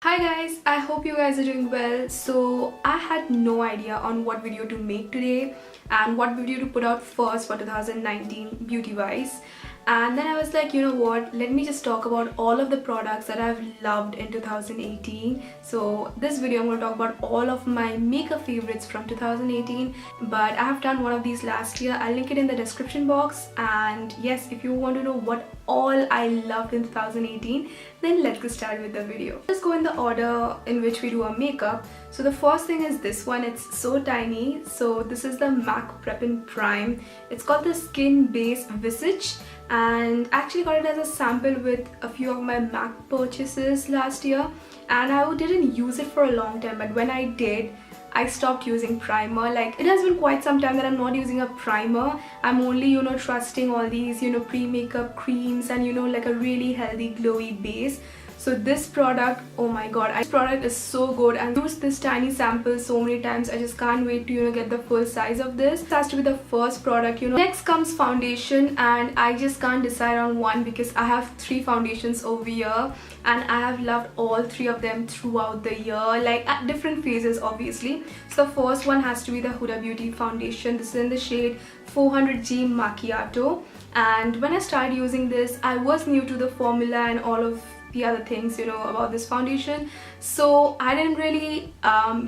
Hi guys, I hope you guys are doing well. So I had no idea on what video to make today and what video to put out first for 2019 beauty wise. And then I was like, you know what, let me just talk about all of the products that I've loved in 2018. So this video I'm going to talk about all of my makeup favorites from 2018, but I have done one of these last year. I'll link it in the description box. And yes, if you want to know what all I loved in 2018, then let's get started with the video. Let's go in the order in which we do our makeup. So the first thing is this one. It's so tiny. So this is the MAC Prep and Prime. It's called the Skin Base Visage, and I actually got it as a sample with a few of my MAC purchases last year, and I didn't use it for a long time, but when I did, I stopped using primer. Like, it has been quite some time that I'm not using a primer. I'm only, trusting all these, pre-makeup creams and, like a really healthy glowy base. So this product, oh my god, this product is so good, and I used this tiny sample so many times. I just can't wait to get the full size of this. This has to be the first product. Next comes foundation, and I just can't decide on one because I have 3 foundations over here and I have loved all 3 of them throughout the year, like at different phases obviously. So the first one has to be the Huda Beauty foundation. This is in the shade 400G Macchiato, and when I started using this, I was new to the formula and all of the other things about this foundation, so I didn't really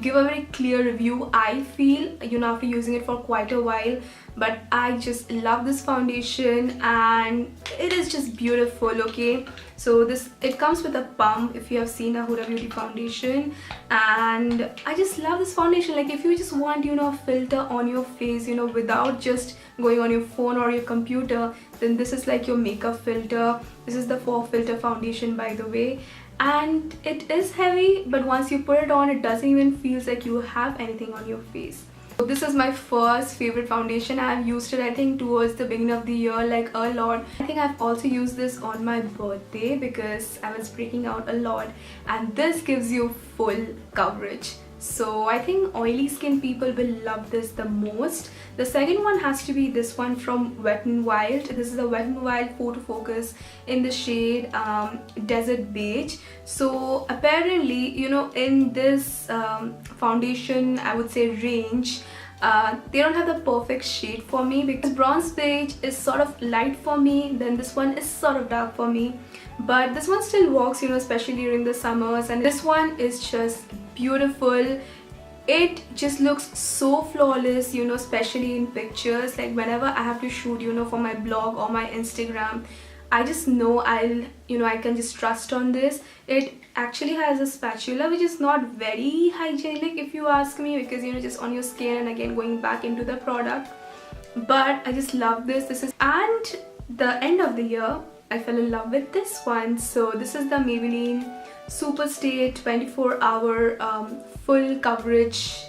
give a very clear review, I feel, after using it for quite a while. But I just love this foundation and it is just beautiful. Okay, so it comes with a pump if you have seen a Huda Beauty foundation, and I just love this foundation. Like, if you just want a filter on your face without just going on your phone or your computer, then this is like your makeup filter. This is the 4 filter foundation, by the way, and it is heavy, but once you put it on, it doesn't even feel like you have anything on your face. So this is my first favorite foundation. I've used it, I think, towards the beginning of the year, like a lot. I think I've also used this on my birthday because I was breaking out a lot, and this gives you full coverage. So I think oily skin people will love this the most. The second one has to be this one from Wet n Wild. This is a Wet n Wild Photo Focus in the shade Desert Beige. So apparently, in this foundation, I would say range, they don't have the perfect shade for me because bronze beige is sort of light for me, then this one is sort of dark for me, but this one still works, especially during the summers. And this one is just beautiful. It just looks so flawless, especially in pictures. Like, whenever I have to shoot, for my blog or my Instagram, I just know I can just trust on this. It actually has a spatula, which is not very hygienic if you ask me, because just on your skin, and again going back into the product, but I just love this. And the end of the year, I fell in love with this one. So this is the Maybelline Superstay 24-hour full coverage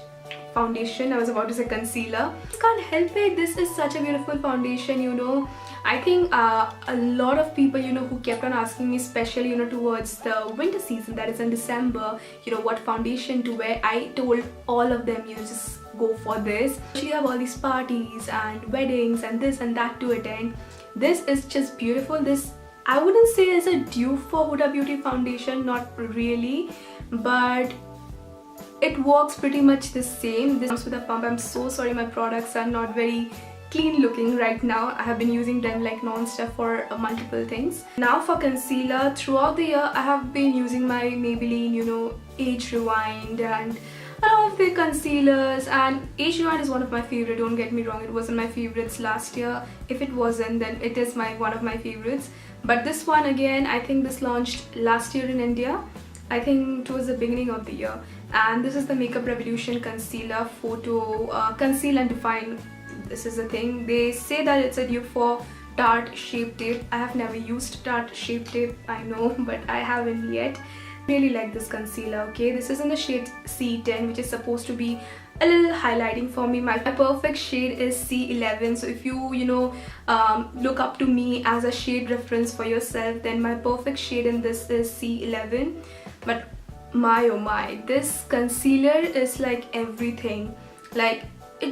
foundation. I was about to say concealer. Just can't help it. This is such a beautiful foundation. I think a lot of people who kept on asking me, especially towards the winter season, that is in December, what foundation to wear. I told all of them, just go for this. You have all these parties and weddings and this and that to attend. This is just beautiful. This, I wouldn't say is a dupe for Huda Beauty foundation, not really, but it works pretty much the same. This comes with a pump. I'm so sorry, my products are not very clean looking right now. I have been using them like non-stop for multiple things. Now for concealer, throughout the year I have been using my Maybelline Age Rewind and a lot of the concealers, and Age Rewind is one of my favorite. Don't get me wrong, it wasn't my favorites last year. If it wasn't, then it is one of my favorites. But this one, again, I think this launched last year in India, I think towards the beginning of the year, and this is the Makeup Revolution Concealer Photo Conceal and Define. This is the thing. They say that it's a dupe for Tarte Shape Tape. I have never used Tarte Shape Tape, I know, but I haven't yet. Really like this concealer. Okay, this is in the shade C10, which is supposed to be a little highlighting for me. My perfect shade is C11. So if you look up to me as a shade reference for yourself, then my perfect shade in this is C11. But my oh my, this concealer is like everything. Like,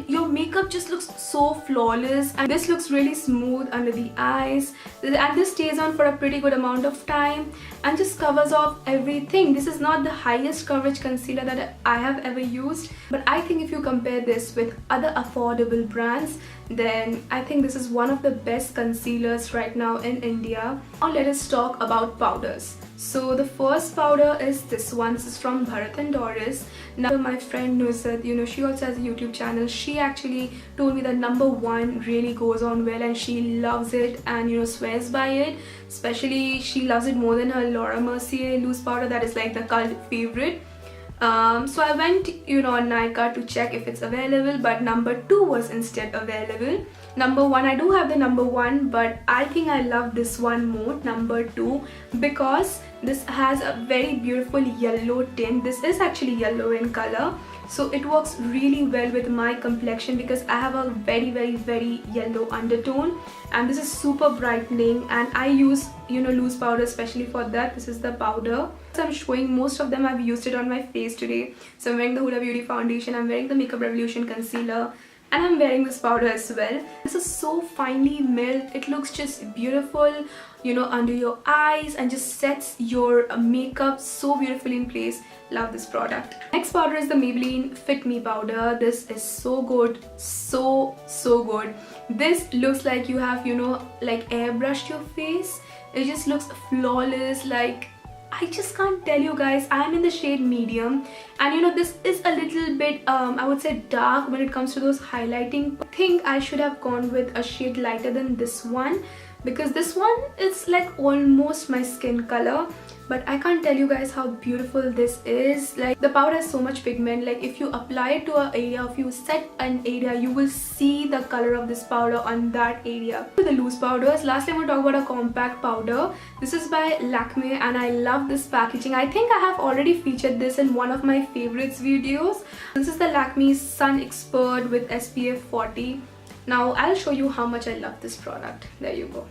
your makeup just looks so flawless, and this looks really smooth under the eyes, and this stays on for a pretty good amount of time and just covers off everything. This is not the highest coverage concealer that I have ever used, but I think if you compare this with other affordable brands, then I think this is one of the best concealers right now in India. Now let us talk about powders. So the first powder is this one. This is from Bharat and Doris. Now my friend Nusrat, she also has a YouTube channel. She actually told me that number 1 really goes on well, and she loves it and swears by it. Especially she loves it more than her Laura Mercier loose powder that is like the cult favorite. So I went on Nykaa to check if it's available, but number 2 was instead available. Number 1, I do have the number 1, but I think I love this one more, number 2, because this has a very beautiful yellow tint. This is actually yellow in color, so it works really well with my complexion because I have a very yellow undertone, and this is super brightening, and I use loose powder especially for that. This is the powder. So I'm showing most of them. I've used it on my face today. So I'm wearing the Huda Beauty foundation, I'm wearing the Makeup Revolution concealer, and I'm wearing this powder as well. This is so finely milled. It looks just beautiful under your eyes and just sets your makeup so beautifully in place. Love this product. Next powder is the Maybelline Fit Me powder. This is so good, so good. This looks like you have like airbrushed your face. It just looks flawless. Like, I just can't tell you guys. I am in the shade medium, and this is a little bit I would say dark when it comes to those highlighting. I think I should have gone with a shade lighter than this one, because this one is like almost my skin color, but I can't tell you guys how beautiful this is. Like, the powder has so much pigment. Like, if you apply it to an area, if you set an area, you will see the color of this powder on that area. The loose powders, lastly I'm going to talk about a compact powder. This is by Lakme, and I love this packaging. I think I have already featured this in one of my favorites videos. This is the Lakme Sun Expert with SPF 40. Now I'll show you how much I love this product. There you go.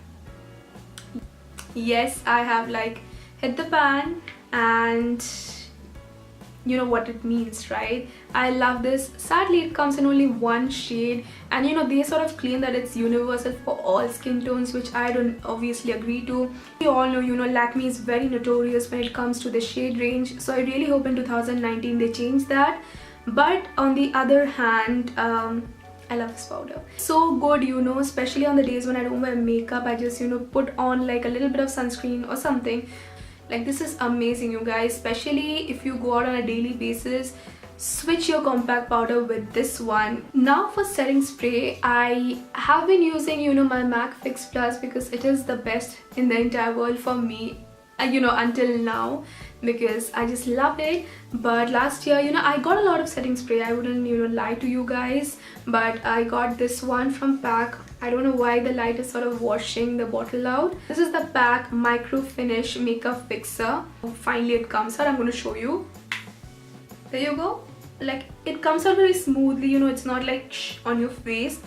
Yes, I have like hit the pan, and you know what it means, right? I love this. Sadly, it comes in only one shade, and they sort of claim that it's universal for all skin tones, which I don't obviously agree to. We all know, Lakme is very notorious when it comes to the shade range, so I really hope in 2019 they change that. But on the other hand, I love this powder. So good, especially on the days when I don't wear makeup. I just, put on like a little bit of sunscreen or something. Like, this is amazing, you guys. Especially if you go out on a daily basis, switch your compact powder with this one. Now for setting spray, I have been using, my MAC Fix Plus because it is the best in the entire world for me. Until now, because I just love it. But last year, I got a lot of setting spray. I wouldn't, lie to you guys, but I got this one from PAC. I don't know why the light is sort of washing the bottle out. This is the PAC Micro Finish Makeup Fixer. Finally, it comes out. I'm going to show you. There you go. Like, it comes out very smoothly. It's not like on your face.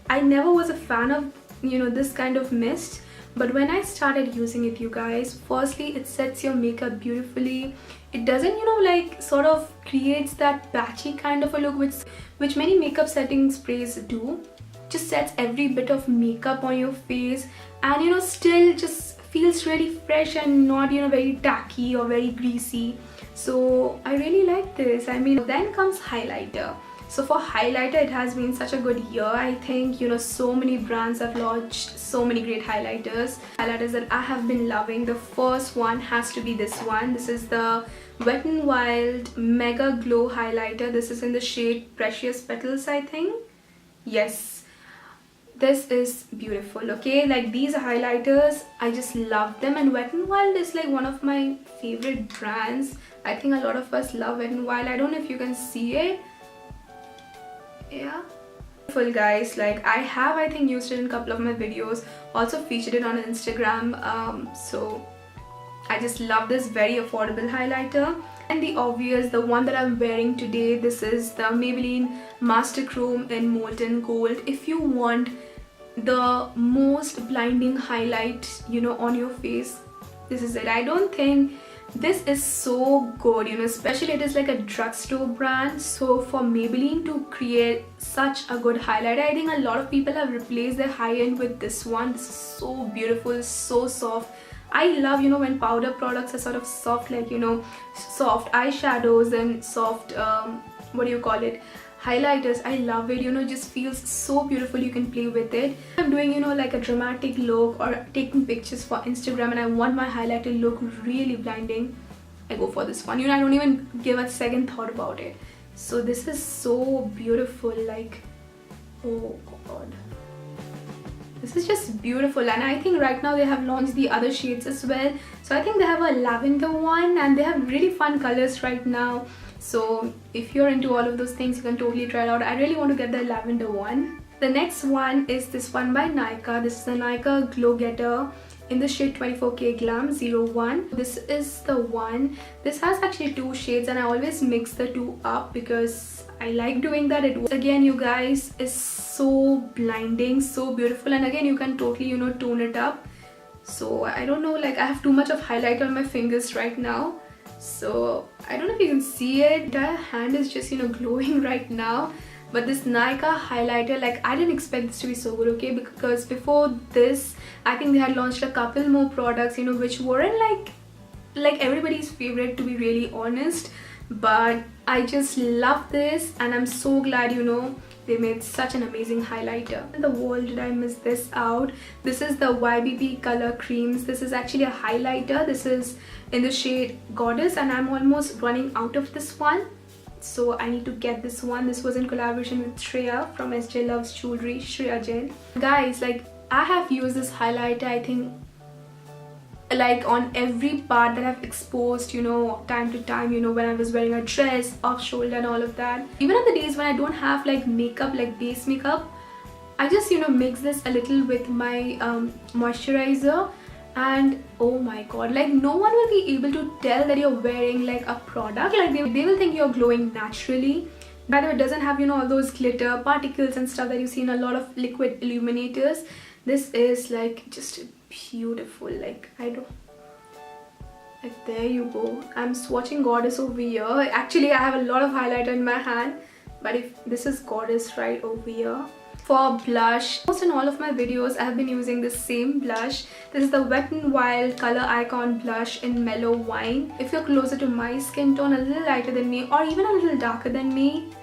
I never was a fan of, this kind of mist. But when I started using it, you guys, firstly, it sets your makeup beautifully. It doesn't, like sort of creates that patchy kind of a look which many makeup setting sprays do. Just sets every bit of makeup on your face, and still just feels really fresh and not very tacky or very greasy. So I really like this. Then comes highlighter. So for highlighter, it has been such a good year. I think so many brands have launched so many great highlighters that I have been loving. The first one has to be this one. This is the Wet n Wild Mega Glow Highlighter. This is in the shade Precious Petals, I think. Yes, this is beautiful. Okay, like, these highlighters, I just love them, and Wet n Wild is like one of my favorite brands. I think a lot of us love Wet n Wild. I don't know if you can see it. Yeah, full guys. Like, I think used it in a couple of my videos, also featured it on Instagram. So I just love this very affordable highlighter. And the obvious, the one that I'm wearing today, this is the Maybelline Master Chrome in Molten Gold. If you want the most blinding highlight on your face, this is it. I don't think This is so good, you know, especially it is like a drugstore brand. So for Maybelline to create such a good highlighter, I think a lot of people have replaced their high-end with this one. This is so beautiful, so soft. I love, you know, when powder products are sort of soft, like, you know, soft eyeshadows and soft, what do you call it, highlighters. I love it, you know, just feels so beautiful. You can play with it. I'm doing, you know, like a dramatic look or taking pictures for Instagram and I want my highlighter look really blinding, I go for this one. You know, I don't even give a second thought about it. So this is so beautiful, like, oh god, this is just beautiful. And I think right now they have launched the other shades as well. So I think they have a lavender one and they have really fun colors right now. So if you're into all of those things, you can totally try it out. I really want to get the lavender one. The next one is this one by Nykaa. This is the Nykaa Glow Getter in the shade 24K Glam 01. This is the one. This has actually two shades and I always mix the two up because I like doing that. It again, you guys, is so blinding, so beautiful, and again you can totally, you know, tone it up. So I don't know, like I have too much of highlighter on my fingers right now. So I don't know if you can see it. The entire hand is just, you know, glowing right now. But this Nykaa highlighter, like I didn't expect this to be so good, okay? Because before this, I think they had launched a couple more products, you know, which weren't like everybody's favorite, to be really honest. But I just love this and I'm so glad, you know, they made such an amazing highlighter. In the wall, did I miss this out? This is the YBP Color Creams. This is actually a highlighter. This is in the shade Goddess and I'm almost running out of this one. So I need to get this one. This was in collaboration with Shreya from SJ Loves Jewelry, Shreya Jain. Guys, like I have used this highlighter, I think, like on every part that I've exposed, you know, time to time, you know, when I was wearing a dress, off shoulder and all of that. Even on the days when I don't have like makeup, like base makeup, I just, you know, mix this a little with my moisturizer and oh my god, like no one will be able to tell that you're wearing like a product. Like they will think you're glowing naturally. By the way, it doesn't have, you know, all those glitter particles and stuff that you see in a lot of liquid illuminators. This is like just beautiful. Like I don't, like there you go. I'm swatching Goddess over here. Actually I have a lot of highlighter in my hand, but if this is Goddess right over here. For blush, almost in all of my videos I have been using the same blush. This is the Wet n Wild Color Icon blush in Mellow Wine. If you're closer to my skin tone, a little lighter than me or even a little darker than me,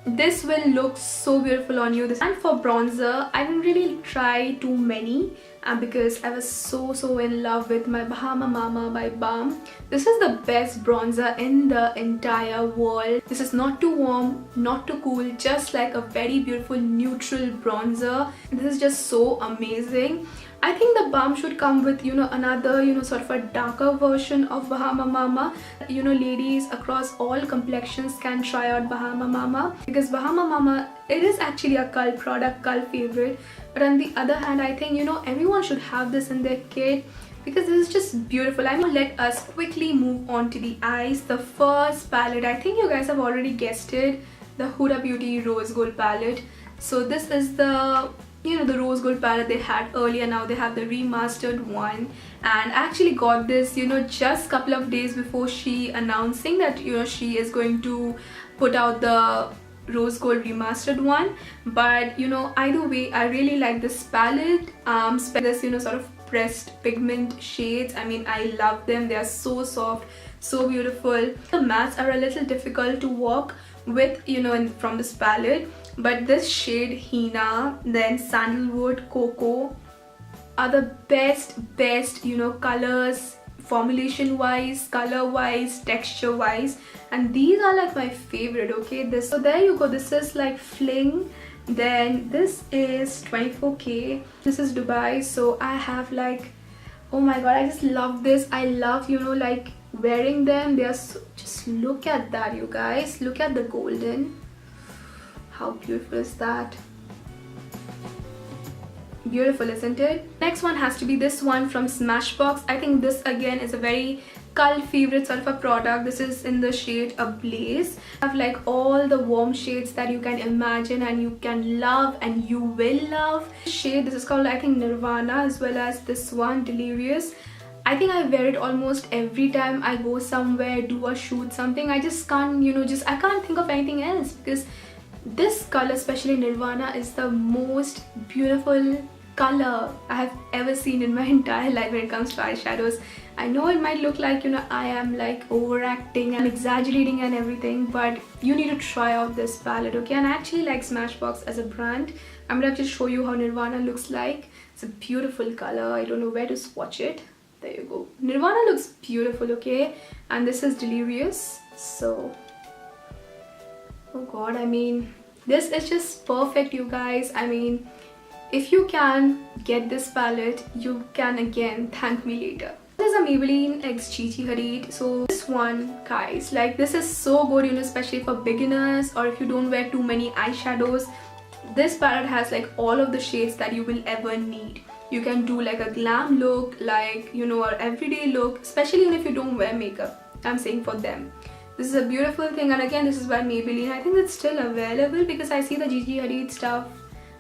this will look so beautiful on you. And for bronzer, I didn't really try too many because I was so in love with my Bahama Mama by Balm. This is the best bronzer in the entire world. This is not too warm, not too cool, just like a very beautiful neutral bronzer. This is just so amazing. I think the balm should come with, you know, another, you know, sort of a darker version of Bahama Mama. You know, ladies across all complexions can try out Bahama Mama because Bahama Mama, it is actually a cult product, cult favorite. But on the other hand, I think, you know, everyone should have this in their kit because this is just beautiful. I'm gonna let us quickly move on to the eyes. The first palette, I think you guys have already guessed it, the Huda Beauty Rose Gold palette. So this is the, you know, the rose gold palette they had earlier. Now they have the remastered one, and I actually got this, you know, just a couple of days before she announcing that, you know, she is going to put out the rose gold remastered one. But you know, either way, I really like this palette. This, you know, sort of pressed pigment shades, I mean, I love them. They are so soft, so beautiful. The mattes are a little difficult to work with, you know, from this palette, but this shade Hina, then Sandalwood, Cocoa are the best, you know, colors, formulation wise, color wise, texture wise, and these are like my favorite. Okay, this, so there you go. This is like Fling, then this is 24K, this is Dubai. So I have like, oh my god, I just love this. I love, you know, like wearing them. They are so, just look at that, you guys, look at the golden. How beautiful is that? Beautiful, isn't it? Next one has to be this one from Smashbox. I think this again is a very cult favorite sort of a product. This is in the shade Ablaze. I have like all the warm shades that you can imagine and you can love and you will love. This shade, this is called, I think, Nirvana, as well as this one, Delirious. I think I wear it almost every time I go somewhere, do a shoot, something. I just can't, you know, I can't think of anything else, because this color, especially Nirvana, is the most beautiful color I have ever seen in my entire life when it comes to eyeshadows. I know it might look like, you know, I am like overacting and exaggerating and everything, but you need to try out this palette, okay? And I actually like Smashbox as a brand. I'm gonna just show you how Nirvana looks like. It's a beautiful color. I don't know where to swatch it. There you go. Nirvana looks beautiful, okay? And this is Delirious. So, oh god, I mean, this is just perfect, you guys. I mean, if you can get this palette, you can again thank me later. This is a Maybelline X Gigi Hadid. So this one, guys, like, this is so good, you know, especially for beginners or if you don't wear too many eyeshadows. This palette has like all of the shades that you will ever need. You can do like a glam look, like, you know, or everyday look, especially if you don't wear makeup. I'm saying for them. This is a beautiful thing, and again, this is by Maybelline. I think it's still available because I see the Gigi Hadid stuff.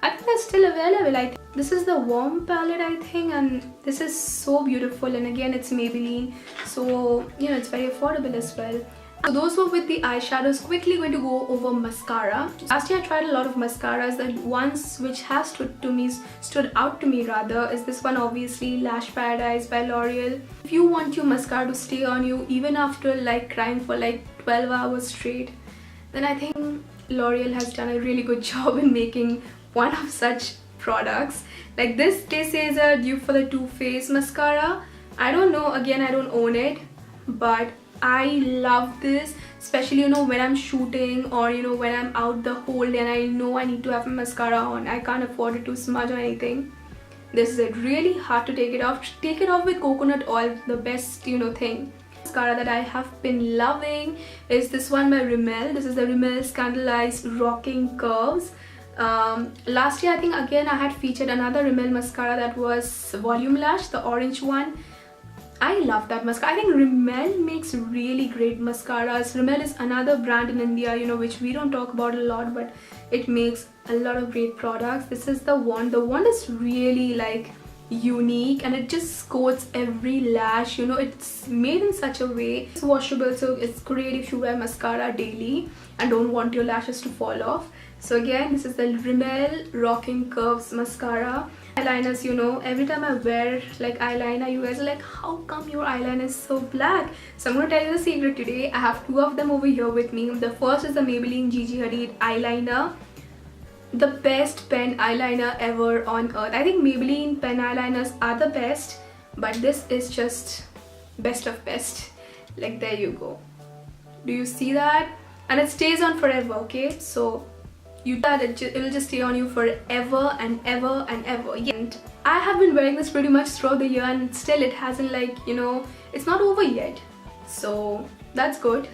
I think it's still available. I think this is the warm palette, I think, and this is so beautiful, and again, it's Maybelline, so you know, it's very affordable as well. So those were with the eyeshadows. Quickly going to go over mascara. Last year I tried a lot of mascaras. The ones which have stood out to me rather, is this one, obviously, Lash Paradise by L'Oreal. If you want your mascara to stay on you even after like crying for like 12 hours straight, then I think L'Oreal has done a really good job in making one of such products. Like this, they say, is a dupe for the Too Faced mascara. I don't know, again, I don't own it, but I love this, especially, you know, when I'm shooting or, you know, when I'm out the whole day and I know I need to have my mascara on. I can't afford it to smudge or anything. This is it. Really hard to take it off. Take it off with coconut oil, the best, you know, thing. Mascara that I have been loving is this one by Rimmel. This is the Rimmel Scandalized Rocking Curves. Last year, I think, again, I had featured another Rimmel mascara that was Volume Lash, the orange one. I love that mascara. I think Rimmel makes really great mascaras. Rimmel is another brand in India, you know, which we don't talk about a lot, but it makes a lot of great products. This is the wand. The wand is really like unique and it just coats every lash, you know. It's made in such a way. It's washable, so it's great if you wear mascara daily and don't want your lashes to fall off. So again, this is the Rimmel Rocking Curves mascara. Eyeliners, you know, every time I wear like eyeliner, you guys are like, how come your eyeliner is so black? So I'm going to tell you the secret today. I have two of them over here with me. The first is the Maybelline Gigi Hadid eyeliner. The best pen eyeliner ever on earth. I think Maybelline pen eyeliners are the best, but this is just best of best. Like, there you go. Do you see that? And it stays on forever, okay? So it will just stay on you forever and ever and ever. And I have been wearing this pretty much throughout the year and still it hasn't, like, you know, it's not over yet. So that's good.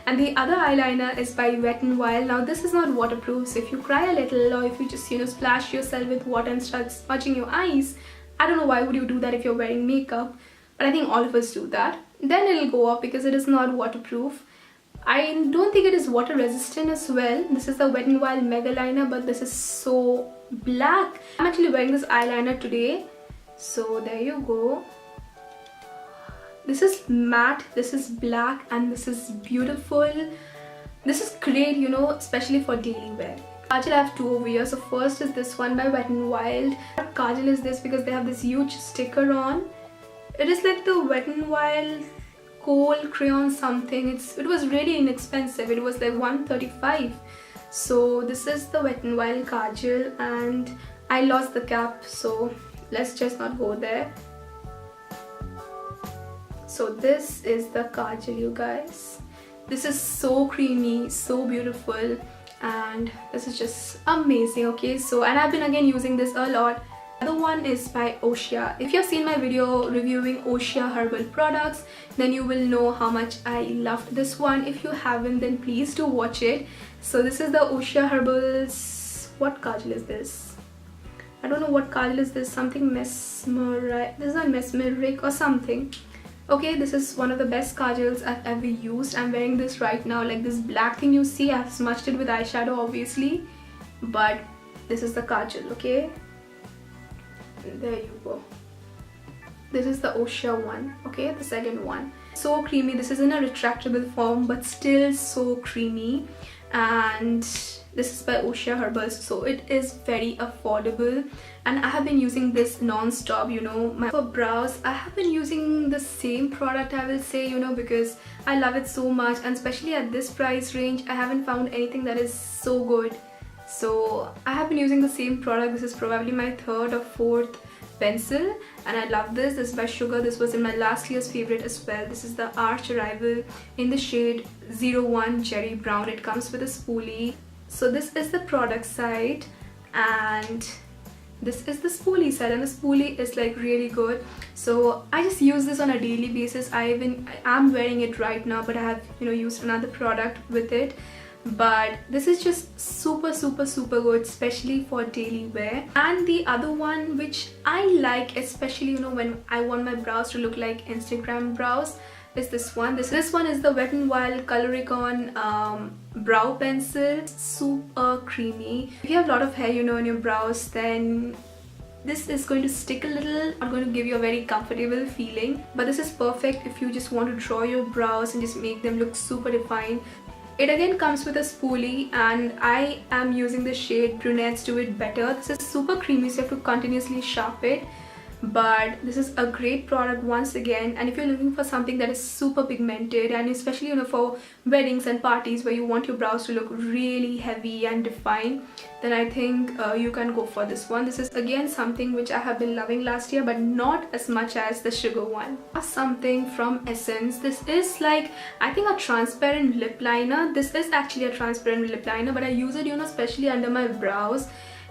And the other eyeliner is by Wet n Wild. Now this is not waterproof, so if you cry a little or if you just, you know, splash yourself with water and start smudging your eyes, I don't know why would you do that if you're wearing makeup, but I think all of us do that. Then it'll go off because it is not waterproof. I don't think it is water resistant as well. This is the Wet n Wild Mega Liner, but this is so black. I'm actually wearing this eyeliner today, so there you go. This is matte, this is black, and this is beautiful. This is great, you know, especially for daily wear. Kajal, I have two over here. So first is this one by Wet n Wild. Kajal is this because they have this huge sticker on. It is like the Wet n Wild Kohl crayon something. It was really inexpensive. It was like $135. So this is the Wet n Wild Kajal, and I lost the cap, so let's just not go there. So this is the Kajal, you guys. This is so creamy, so beautiful, and this is just amazing. Okay, so, and I've been again using this a lot. The other one is by Ossia. If you've seen my video reviewing Ossia herbal products, then you will know how much I loved this one. If you haven't, then please do watch it. So this is the Ossia herbals. What Kajal is this? I don't know what Kajal is this. Something mesmeric. This is a mesmeric or something. Okay, this is one of the best kajals I've ever used. I'm wearing this right now, like this black thing you see. I've smudged it with eyeshadow obviously, but this is the kajal, okay? There you go. This is the Osha one, okay, the second one. So creamy. This is in a retractable form but still so creamy, and this is by Osha Herbals, so it is very affordable, and I have been using this non-stop, you know. For brows, I have been using the same product, I will say, you know, because I love it so much, and especially at this price range I haven't found anything that is so good. So I have been using the same product. This is probably my third or fourth pencil, and I love this. This is by Sugar. This was in my last year's favorite as well. This is the Arch Arrival in the shade 01 Cherry Brown. It comes with a spoolie. So this is the product side and this is the spoolie side, and the spoolie is like really good. So I just use this on a daily basis. I'm wearing it right now, but I have, you know, used another product with it. But this is just super good, especially for daily wear. And the other one which I like, especially, you know, when I want my brows to look like Instagram brows, is this one. This one is the Wet n Wild Coloricon brow pencil. Super creamy. If you have a lot of hair, you know, in your brows, then this is going to stick a little, not going to give you a very comfortable feeling, but this is perfect if you just want to draw your brows and just make them look super defined. It again comes with a spoolie, and I am using the shade Brunettes Do It Better. This is super creamy, so you have to continuously sharp it. But this is a great product once again, and if you're looking for something that is super pigmented, and especially, you know, for weddings and parties where you want your brows to look really heavy and defined, then I think you can go for this one. This is again something which I have been loving last year, but not as much as the Sugar one. Something from Essence. This is like, I think, a transparent lip liner. This is actually a transparent lip liner, but I use it, you know, especially under my brows.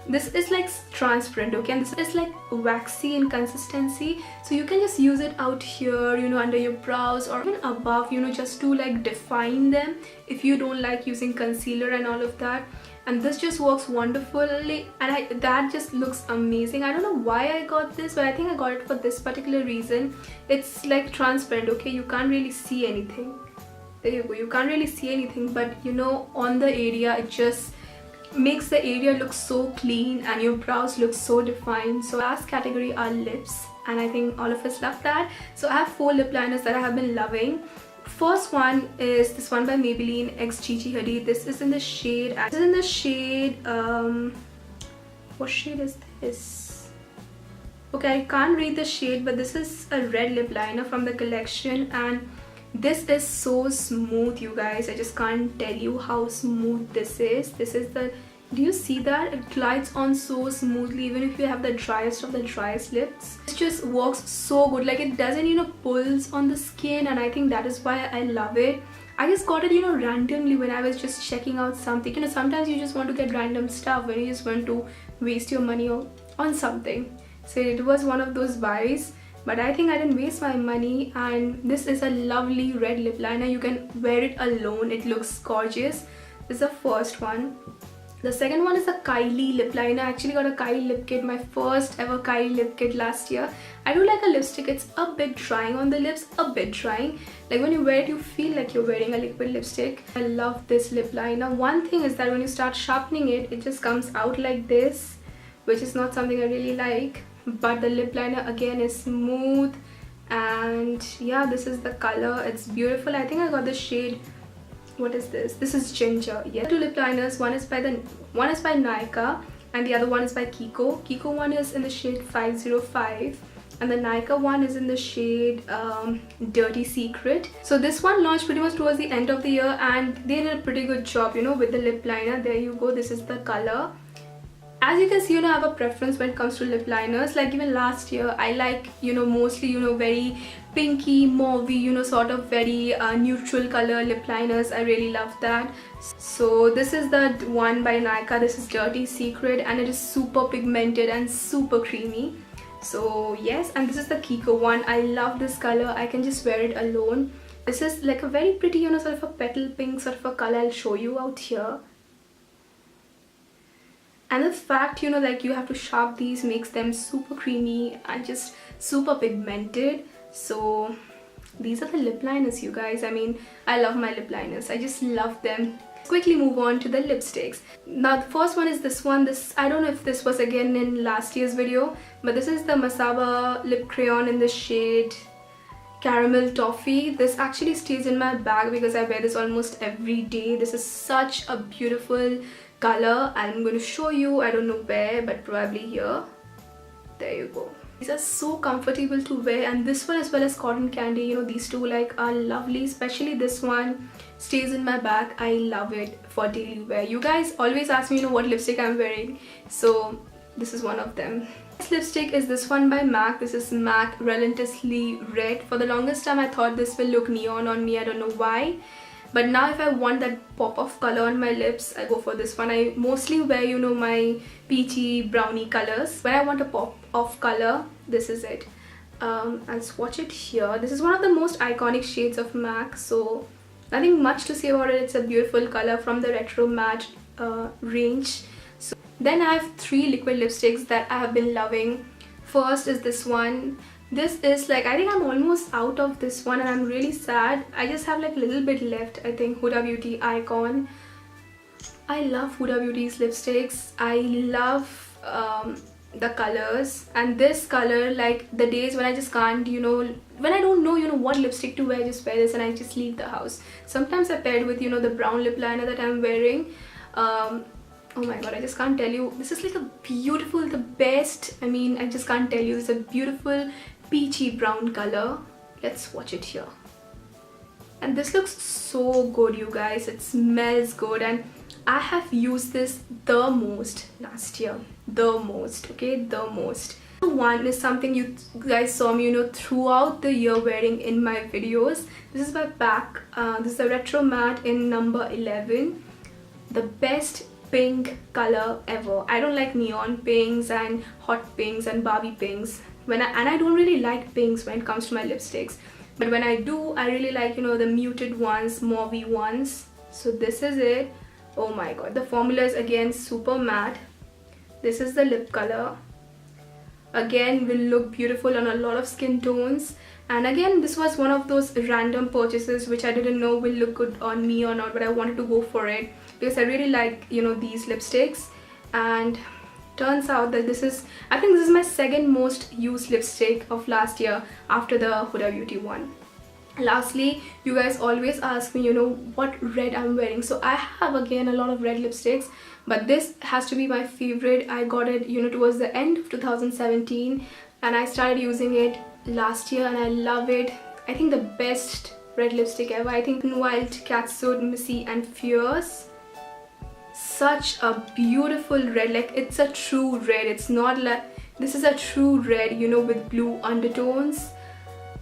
This is like transparent, okay, and this is like waxy in consistency, so you can just use it out here, you know, under your brows or even above, you know, just to like define them if you don't like using concealer and all of that. And this just works wonderfully, and that just looks amazing. I don't know why I got this, but I think I got it for this particular reason. It's like transparent, okay, you can't really see anything. There you go, you can't really see anything, but you know, on the area, it just makes the area look so clean and your brows look so defined. So last category are lips, and I think all of us love that. So I have 4 lip liners that I have been loving. First one is this one by Maybelline X Gigi Hadid. This is in the shade, what shade is this? Okay, I can't read the shade, but this is a red lip liner from the collection, and this is so smooth, you guys. I just can't tell you how smooth this is. This is the, do you see that? It glides on so smoothly, even if you have the driest of the driest lips. It just works so good. Like, it doesn't, you know, pulls on the skin, and I think that is why I love it. I just got it, you know, randomly when I was just checking out something. You know, sometimes you just want to get random stuff when you just want to waste your money on something. So it was one of those buys. But I think I didn't waste my money, and this is a lovely red lip liner. You can wear it alone, it looks gorgeous. This is the first one. The second one is a Kylie lip liner. I actually got a Kylie lip kit, my first ever Kylie lip kit last year. I do like a lipstick. It's a bit drying on the lips, a bit drying. Like when you wear it, you feel like you're wearing a liquid lipstick. I love this lip liner. One thing is that when you start sharpening it, it just comes out like this, which is not something I really like. But the lip liner again is smooth, and yeah, this is the color. It's beautiful. I think I got the shade, what is this? This is Ginger. Yeah, 2 lip liners. One is by Nykaa and the other one is by Kiko. Kiko one is in the shade 505 and the Nykaa one is in the shade Dirty Secret. So this one launched pretty much towards the end of the year, and they did a pretty good job, you know, with the lip liner. There you go. This is the color. As you can see, you know, I have a preference when it comes to lip liners. Like even last year, I like, you know, mostly, you know, very pinky, mauvey, you know, sort of very neutral color lip liners. I really love that. So this is the one by Nykaa. This is Dirty Secret, and it is super pigmented and super creamy. So yes, and this is the Kiko one. I love this color. I can just wear it alone. This is like a very pretty, you know, sort of a petal pink sort of a color. I'll show you out here. And the fact, you know, like you have to sharp these makes them super creamy and just super pigmented. So these are the lip liners, you guys. I mean, I love my lip liners. I just love them. Quickly move on to the lipsticks. Now the first one is this one. I don't know if this was again in last year's video, but this is the Masaba lip crayon in the shade Caramel Toffee. This actually stays in my bag because I wear this almost every day. This is such a beautiful color. I'm going to show you, I don't know where, but probably here. There you go. These are so comfortable to wear, and this one as well as Cotton Candy, you know, these two like are lovely. Especially this one stays in my bag. I love it for daily wear. You guys always ask me, you know, what lipstick I'm wearing, so this is one of them. This lipstick is this one by MAC. This is MAC Relentlessly Red. For the longest time I thought this will look neon on me, I don't know why. But now if I want that pop of color on my lips, I go for this one. I mostly wear, you know, my peachy brownie colors. When I want a pop of color, this is it. I'll swatch it here. This is one of the most iconic shades of MAC, so nothing much to say about it. It's a beautiful color from the Retro Matte range. So then I have 3 liquid lipsticks that I have been loving. First is this one. This is like, I think I'm almost out of this one and I'm really sad. I just have like a little bit left. I think Huda Beauty Icon. I love Huda Beauty's lipsticks. I love the colors, and this color, like the days when I just can't, you know, when I don't know, you know, what lipstick to wear, I just wear this and I just leave the house. Sometimes I pair it with, you know, the brown lip liner that I'm wearing. Oh my god, I just can't tell you. This is like a beautiful, the best, I mean, I just can't tell you. It's a beautiful peachy brown color. Let's watch it here. And this looks so good, you guys. It smells good, and I have used this the most last year. The most, okay, the most. One is something you guys saw me, you know, throughout the year wearing in my videos. This is my pack. This is a Retro Matte in number 11. The best pink color ever. I don't like neon pinks and hot pinks and Barbie pinks. I don't really like pinks when it comes to my lipsticks, but when I do, I really like, you know, the muted ones, mauvey ones. So this is it. Oh my god, the formula is again super matte. This is the lip color. Again, will look beautiful on a lot of skin tones. And again, this was one of those random purchases which I didn't know will look good on me or not, but I wanted to go for it because I really like, you know, these lipsticks. And turns out that this is, I think this is my second most used lipstick of last year after the Huda Beauty one. Lastly, you guys always ask me, you know, what red I'm wearing. So I have again a lot of red lipsticks, but this has to be my favorite. I got it, you know, towards the end of 2017, and I started using it last year and I love it. I think the best red lipstick ever. I think Wild, Catsuit, Missy and Fierce. Such a beautiful red, like it's a true red. It's not like, this is a true red, you know, with blue undertones.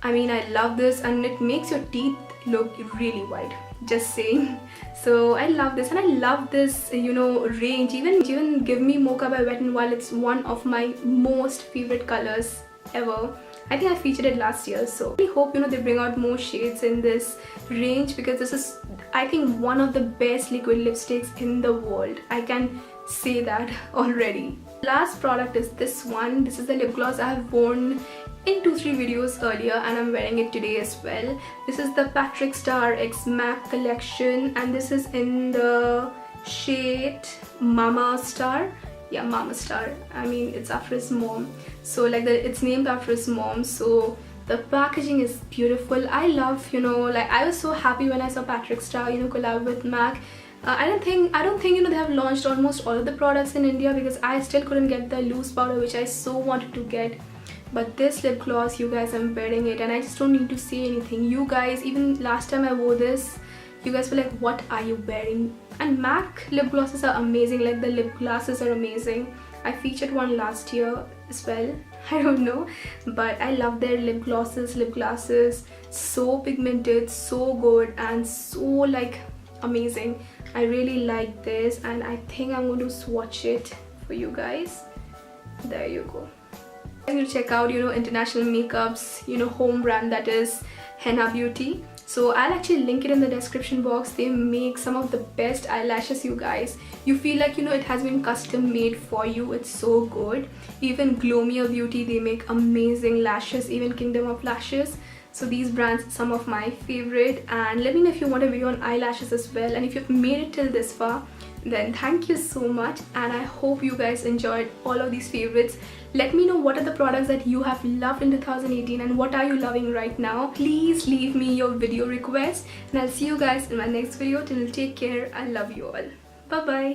I mean, I love this, and it makes your teeth look really white, just saying. So I love this, and I love this, you know, range. Even Give Me Mocha by Wet n Wild, it's one of my most favorite colors ever. I think I featured it last year, so I really hope, you know, they bring out more shades in this range, because this is, I think, one of the best liquid lipsticks in the world. I can say that already. Last product is this one. This is the lip gloss I have worn in 2-3 videos earlier, and I'm wearing it today as well. This is the Patrick Star X MAC collection, and this is in the shade Mama Star. Yeah, Mama Star. I mean, it's after his mom, so like it's named after his mom. So the packaging is beautiful. I love, you know, like I was so happy when I saw Patrick Star, you know, collab with MAC. I don't think, you know, they have launched almost all of the products in India, because I still couldn't get the loose powder, which I so wanted to get. But this lip gloss, you guys, I'm wearing it and I just don't need to say anything. You guys, even last time I wore this, you guys were like, what are you wearing? And MAC lip glosses are amazing. Like the lip glasses are amazing. I featured one last year as well. I don't know, but I love their lip glasses. So pigmented, so good, and so like amazing. I really like this, and I think I'm going to swatch it for you guys. There you go. I'm going to check out, you know, International Makeup's, you know, home brand, that is Henna Beauty. So I'll actually link it in the description box. They make some of the best eyelashes, you guys. You feel like, you know, it has been custom made for you. It's so good. Even Glowmere Beauty, they make amazing lashes. Even Kingdom of Lashes. So these brands are some of my favorite, and let me know if you want a video on eyelashes as well. And if you've made it till this far, then thank you so much, and I hope you guys enjoyed all of these favorites. Let me know what are the products that you have loved in 2018 and what are you loving right now. Please leave me your video requests, and I'll see you guys in my next video. Till take care, I love you all. Bye bye.